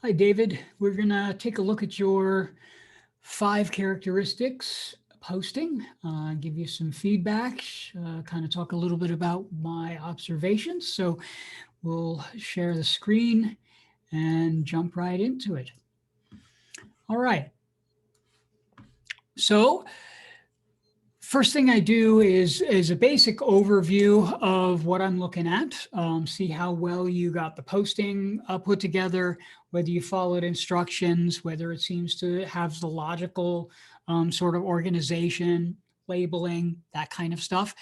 Hi, David. We're going to take a look at your 5 characteristics posting, give you some feedback, kind of talk a little bit about my observations. So we'll share the screen and jump right into it. All right. So first thing I do is a basic overview of what I'm looking at, see how well you got the posting put together, whether you followed instructions, whether it seems to have the logical sort of organization, labeling, that kind of stuff.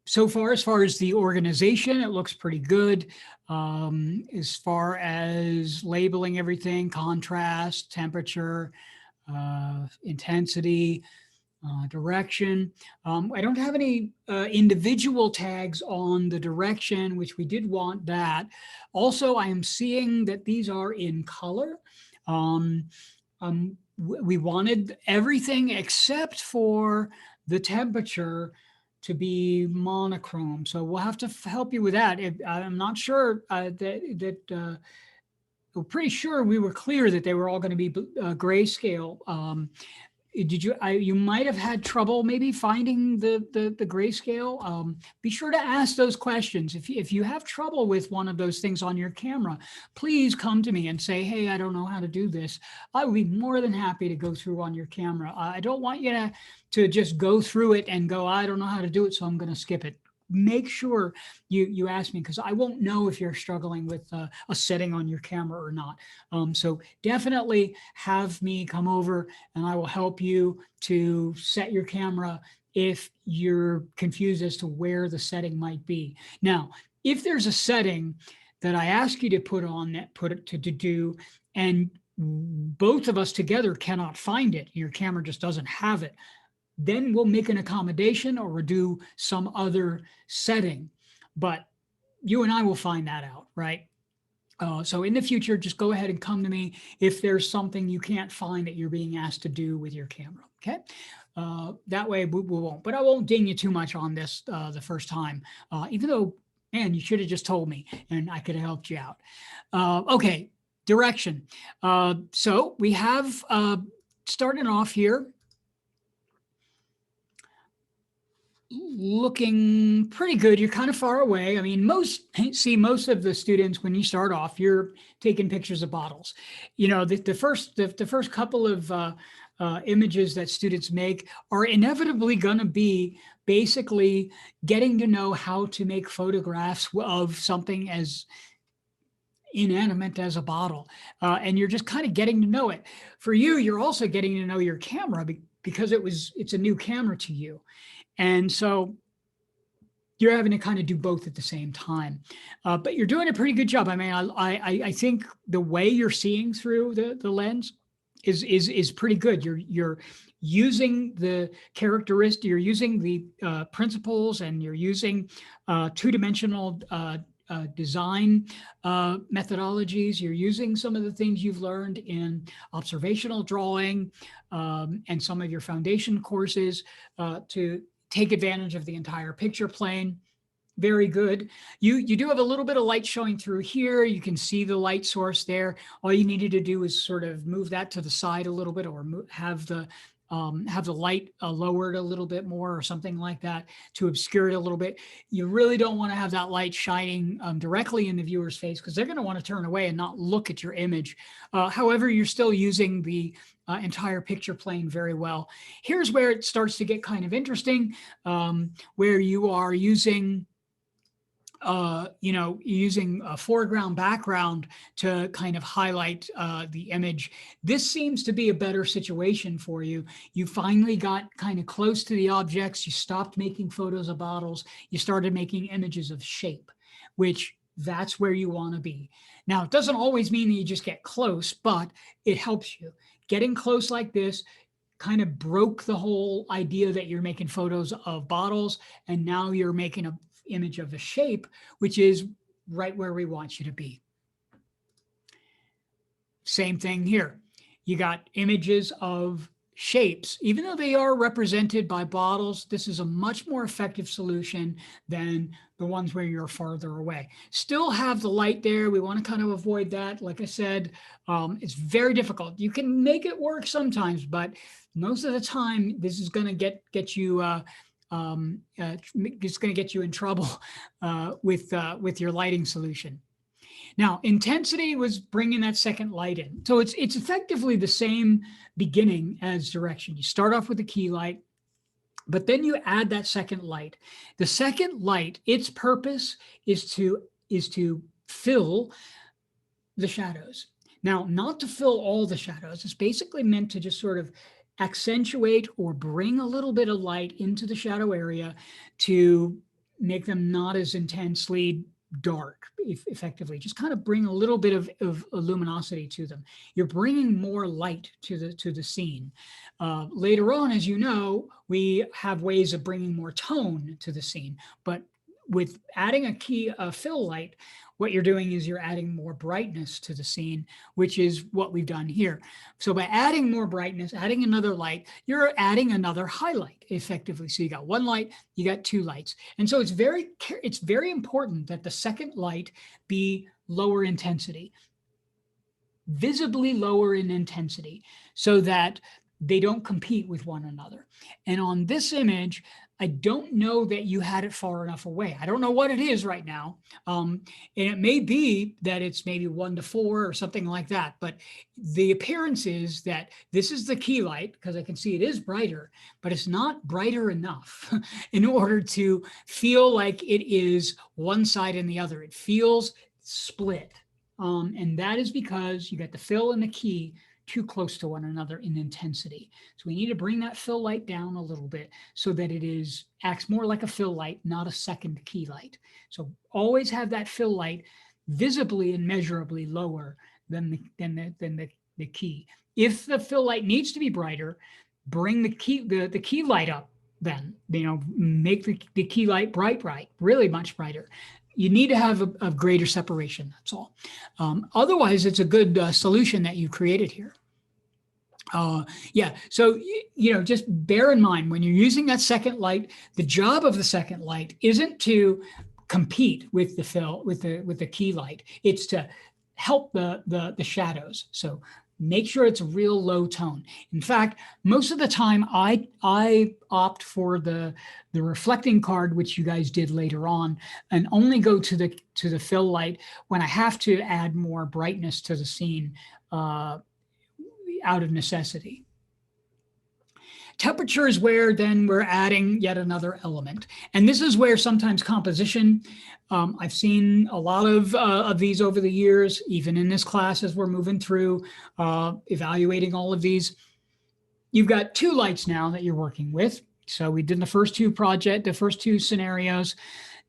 So far, as far as the organization, it looks pretty good. As far as labeling everything, contrast, temperature, intensity, direction. I don't have any individual tags on the direction, which we did want that. Also, I am seeing that these are in color. We wanted everything except for the temperature to be monochrome. So we'll have to help you with that. I'm not sure we're pretty sure we were clear that they were all going to be grayscale. Did you? You might have had trouble maybe finding the grayscale. Be sure to ask those questions. If you have trouble with one of those things on your camera, please come to me and say, "Hey, I don't know how to do this." I would be more than happy to go through on your camera. I don't want you to just go through it and go, "I don't know how to do it, so I'm going to skip it." Make sure you ask me, because I won't know if you're struggling with a setting on your camera or not. So definitely have me come over and I will help you to set your camera if you're confused as to where the setting might be. Now, if there's a setting that I ask you to put it to do, and both of us together cannot find it, your camera just doesn't have it, then we'll make an accommodation or we'll do some other setting. But you and I will find that out, right? So in the future, just go ahead and come to me if there's something you can't find that you're being asked to do with your camera, okay? That way we won't, but I won't ding you too much on this the first time, even though, man, you should have just told me and I could have helped you out. Okay, direction. So we have, starting off here, looking pretty good. You're kind of far away. I mean, most of the students, when you start off, you're taking pictures of bottles. You know, the first couple of images that students make are inevitably going to be basically getting to know how to make photographs of something as inanimate as a bottle. And you're just kind of getting to know it. For you, you're also getting to know your camera because it's a new camera to you. And so you're having to kind of do both at the same time, but you're doing a pretty good job. I mean, I think the way you're seeing through the lens is pretty good. You're using the characteristic, you're using the principles, and you're using two-dimensional design methodologies. You're using some of the things you've learned in observational drawing and some of your foundation courses to take advantage of the entire picture plane. Very good. You do have a little bit of light showing through here. You can see the light source there. All you needed to do is sort of move that to the side a little bit, or have the light lowered a little bit more or something like that to obscure it a little bit. You really don't want to have that light shining directly in the viewer's face, because they're going to want to turn away and not look at your image. However, you're still using the entire picture plane very well. Here's where it starts to get kind of interesting, where you are using using a foreground background to kind of highlight the image. This seems to be a better situation for you. You finally got kind of close to the objects. You stopped making photos of bottles. You started making images of shape, which that's where you want to be. Now, it doesn't always mean that you just get close, but it helps you. Getting close like this kind of broke the whole idea that you're making photos of bottles, and now you're making an image of the shape, which is right where we want you to be. Same thing here. You got images of shapes, even though they are represented by bottles, this is a much more effective solution than the ones where you're farther away. Still have the light there. We want to kind of avoid that. Like I said, it's very difficult. You can make it work sometimes, but most of the time, this is going to get you. It's going to get you in trouble with your lighting solution. Now, intensity was bringing that second light in. So it's effectively the same beginning as direction. You start off with a key light, but then you add that second light. The second light, its purpose is to fill the shadows. Now, not to fill all the shadows. It's basically meant to just sort of accentuate or bring a little bit of light into the shadow area to make them not as intensely dark, effectively. Just kind of bring a little bit of luminosity to them. You're bringing more light to the scene. Later on, as you know, we have ways of bringing more tone to the scene, but with adding a fill light, what you're doing is you're adding more brightness to the scene, which is what we've done here. So by adding more brightness, adding another light, you're adding another highlight effectively. So you got one light, you got two lights. And so it's very important that the second light be lower intensity, visibly lower in intensity, so that they don't compete with one another. And on this image, I don't know that you had it far enough away. I don't know what it is right now. And it may be that it's maybe 1 to 4 or something like that. But the appearance is that this is the key light, because I can see it is brighter, but it's not brighter enough in order to feel like it is one side and the other. It feels split. And that is because you got the fill and the key too close to one another in intensity. So we need to bring that fill light down a little bit so that it acts more like a fill light, not a second key light. So always have that fill light visibly and measurably lower than the key. If the fill light needs to be brighter, bring the key light up. Then make the key light bright, really much brighter. You need to have a greater separation, that's all. Otherwise, it's a good solution that you created here. So, just bear in mind when you're using that second light, the job of the second light isn't to compete with the fill, with the key light. It's to help the shadows. So make sure it's a real low tone. In fact, most of the time I opt for the reflecting card, which you guys did later on, and only go to the fill light when I have to add more brightness to the scene out of necessity. Temperature is where then we're adding yet another element. And this is where sometimes composition, I've seen a lot of these over the years, even in this class as we're moving through evaluating all of these. You've got two lights now that you're working with. So we did the first two scenarios.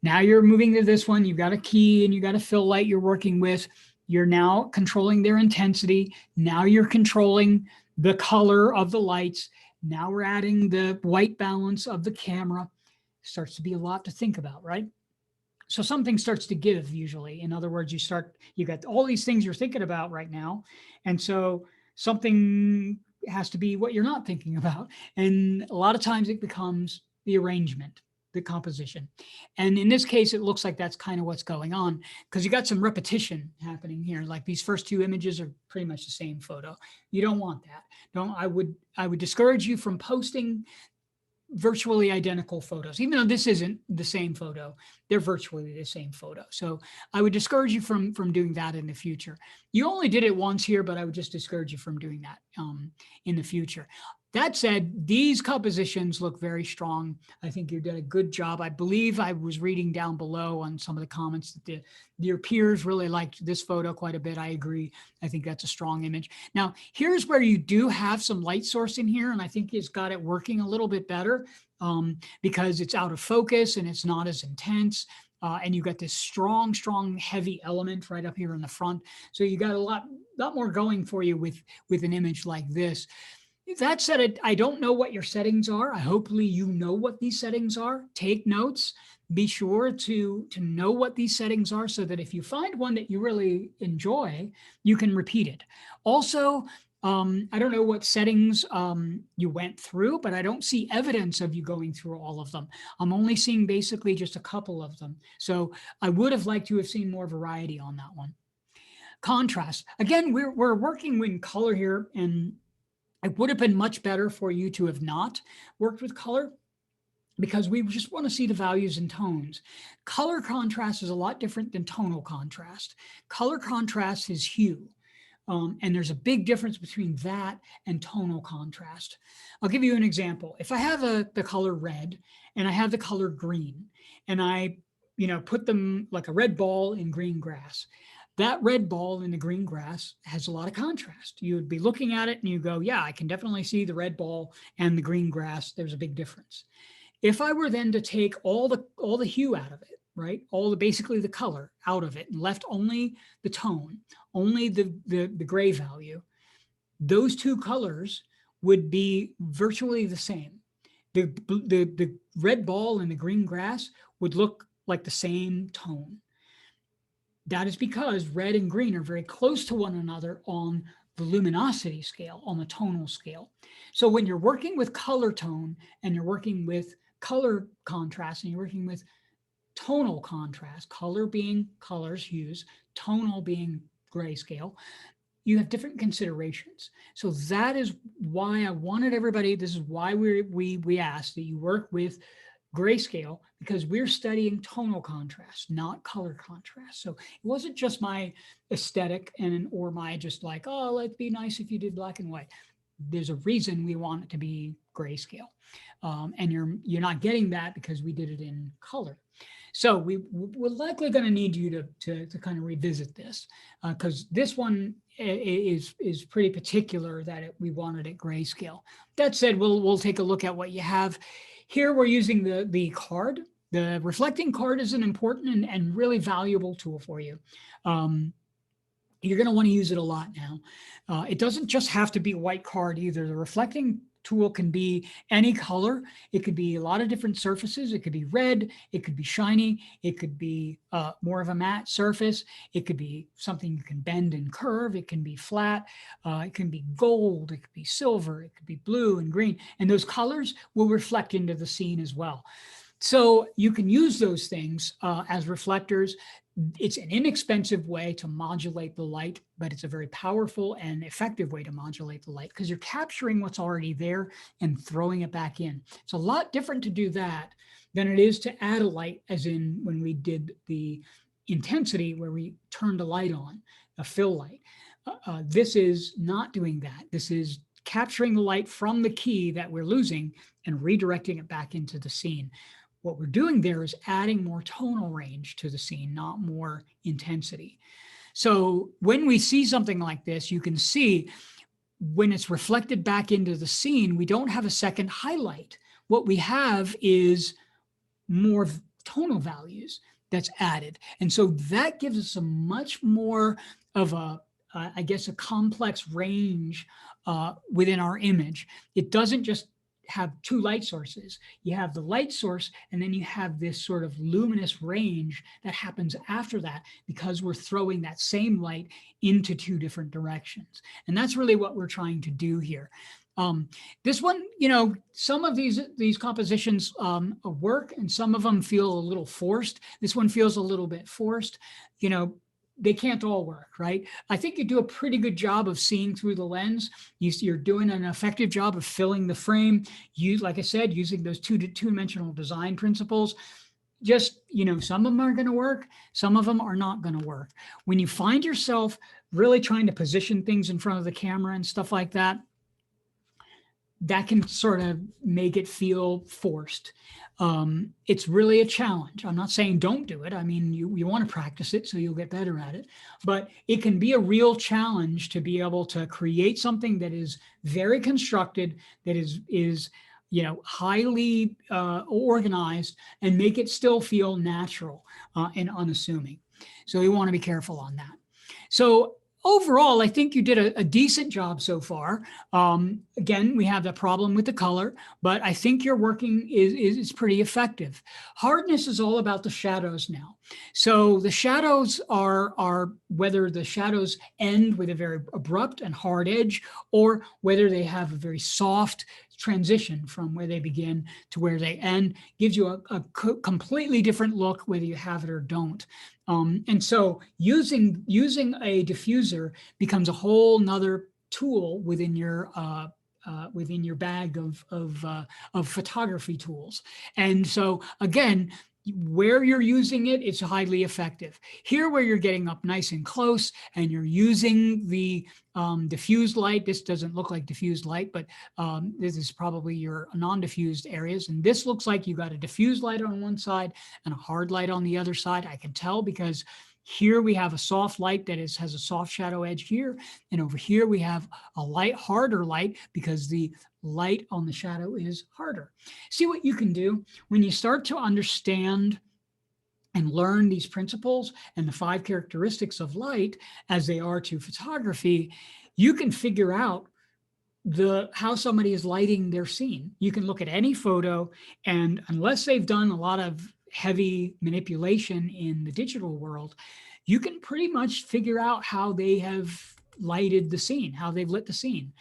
Now you're moving to this one. You've got a key and you got a fill light you're working with. You're now controlling their intensity. Now you're controlling the color of the lights. Now we're adding the white balance of the camera. Starts to be a lot to think about, right? So something starts to give usually. In other words, you got all these things you're thinking about right now. And so something has to be what you're not thinking about. And a lot of times it becomes the arrangement, the composition. And in this case, it looks like that's kind of what's going on, because you got some repetition happening here. Like these first two images are pretty much the same photo. You don't want that. I would discourage you from posting virtually identical photos. Even though this isn't the same photo, they're virtually the same photo. So I would discourage you from doing that in the future. You only did it once here, but I would just discourage you from doing that in the future. That said, these compositions look very strong. I think you did a good job. I believe I was reading down below on some of the comments that your peers really liked this photo quite a bit. I agree. I think that's a strong image. Now, here's where you do have some light source in here, and I think it's got it working a little bit better because it's out of focus and it's not as intense. And you got this strong, heavy element right up here in the front. So you got a lot more going for you with an image like this. That said, I don't know what your settings are. Hopefully you know what these settings are. Take notes. Be sure to know what these settings are so that if you find one that you really enjoy, you can repeat it. Also, I don't know what settings you went through, but I don't see evidence of you going through all of them. I'm only seeing basically just a couple of them. So I would have liked to have seen more variety on that one. Contrast. Again, we're working in color here, and it would have been much better for you to have not worked with color, because we just want to see the values in tones. Color contrast is a lot different than tonal contrast. Color contrast is hue. And there's a big difference between that and tonal contrast. I'll give you an example. If I have the color red and I have the color green, and I put them like a red ball in green grass, that red ball in the green grass has a lot of contrast. You would be looking at it and you go, yeah, I can definitely see the red ball and the green grass. There's a big difference. If I were then to take all the hue out of it, right, basically the color out of it, and left only the tone, only the gray value, those two colors would be virtually the same. The red ball and the green grass would look like the same tone. That is because red and green are very close to one another on the luminosity scale, on the tonal scale. So when you're working with color tone and you're working with color contrast and you're working with tonal contrast, color being colors, hues, tonal being grayscale, you have different considerations. So that is why I wanted everybody, this is why we asked that you work with grayscale, because we're studying tonal contrast, not color contrast. So it wasn't just my aesthetic or my just like, oh, it'd be nice if you did black and white. There's a reason we want it to be grayscale. And you're not getting that because we did it in color. So we're likely going to need you to kind of revisit this, because this one is pretty particular that we wanted it grayscale. That said, we'll take a look at what you have. Here we're using the card. The reflecting card is an important and really valuable tool for you. You're going to want to use it a lot now. It doesn't just have to be a white card either. The reflecting tool can be any color. It could be a lot of different surfaces. It could be red. It could be shiny. It could be more of a matte surface. It could be something you can bend and curve. It can be flat. It can be gold. It could be silver. It could be blue and green. And those colors will reflect into the scene as well. So you can use those things as reflectors. It's an inexpensive way to modulate the light, but it's a very powerful and effective way to modulate the light, because you're capturing what's already there and throwing it back in. It's a lot different to do that than it is to add a light, as in when we did the intensity where we turned a light on, a fill light. This is not doing that. This is capturing the light from the key that we're losing and redirecting it back into the scene. What we're doing there is adding more tonal range to the scene, not more intensity. So when we see something like this, you can see when it's reflected back into the scene, we don't have a second highlight. What we have is more tonal values that's added. And so that gives us a much more of I guess, a complex range within our image. It doesn't just have two light sources. You have the light source, and then you have this sort of luminous range that happens after that, because we're throwing that same light into two different directions. And that's really what we're trying to do here. This one, some of these compositions work, and some of them feel a little forced. This one feels a little bit forced. They can't all work, right? I think you do a pretty good job of seeing through the lens. You're doing an effective job of filling the frame. Like I said, using those two-dimensional design principles. Just, some of them are going to work. Some of them are not going to work. When you find yourself really trying to position things in front of the camera and stuff like that, that can sort of make it feel forced. It's really a challenge. I'm not saying don't do it. I mean, you want to practice it so you'll get better at it, but it can be a real challenge to be able to create something that is very constructed, that is highly organized, and make it still feel natural and unassuming. So we want to be careful on that. So overall, I think you did a decent job so far. Again, we have the problem with the color, but I think your working is pretty effective. Hardness is all about the shadows now. So the shadows are whether the shadows end with a very abrupt and hard edge, or whether they have a very soft transition from where they begin to where they end. Gives you a completely different look whether you have it or don't. And so using a diffuser becomes a whole nother tool within your bag of photography tools. And so again, where you're using it, it's highly effective. Here, where you're getting up nice and close and you're using the diffused light, this doesn't look like diffused light, but this is probably your non-diffused areas. And this looks like you got a diffused light on one side and a hard light on the other side. I can tell because here we have a soft light that has a soft shadow edge here. And over here we have a harder light because the light on the shadow is harder. See what you can do when you start to understand and learn these principles and the 5 characteristics of light as they are to photography. You can figure out how somebody is lighting their scene. You can look at any photo, and unless they've done a lot of heavy manipulation in the digital world, you can pretty much figure out how they have lighted the scene, how they've lit the scene.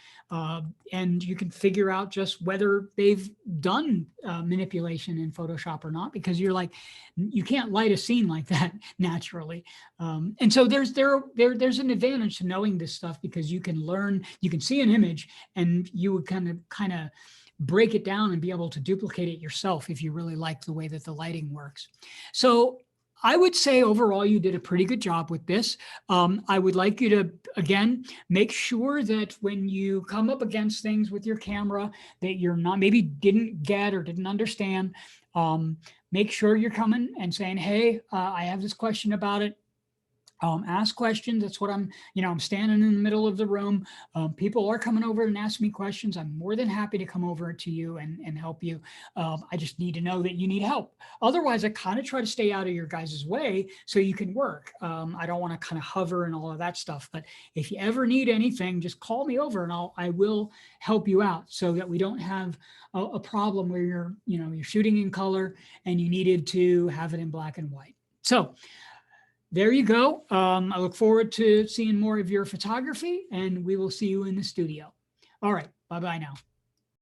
And you can figure out just whether they've done manipulation in Photoshop or not, because you're like, you can't light a scene like that naturally. And so there's an advantage to knowing this stuff, because you can learn, you can see an image and you would kind of break it down and be able to duplicate it yourself if you really like the way that the lighting works. So I would say overall, you did a pretty good job with this. I would like you to, again, make sure that when you come up against things with your camera that you're not, maybe didn't get or didn't understand, make sure you're coming and saying, hey, I have this question about it. Ask questions. That's what I'm standing in the middle of the room. People are coming over and asking me questions. I'm more than happy to come over to you and help you. I just need to know that you need help. Otherwise, I kind of try to stay out of your guys' way so you can work. I don't want to kind of hover and all of that stuff. But if you ever need anything, just call me over and I will help you out so that we don't have a problem where you're shooting in color and you needed to have it in black and white. So there you go. I look forward to seeing more of your photography, and we will see you in the studio. All right. Bye-bye now.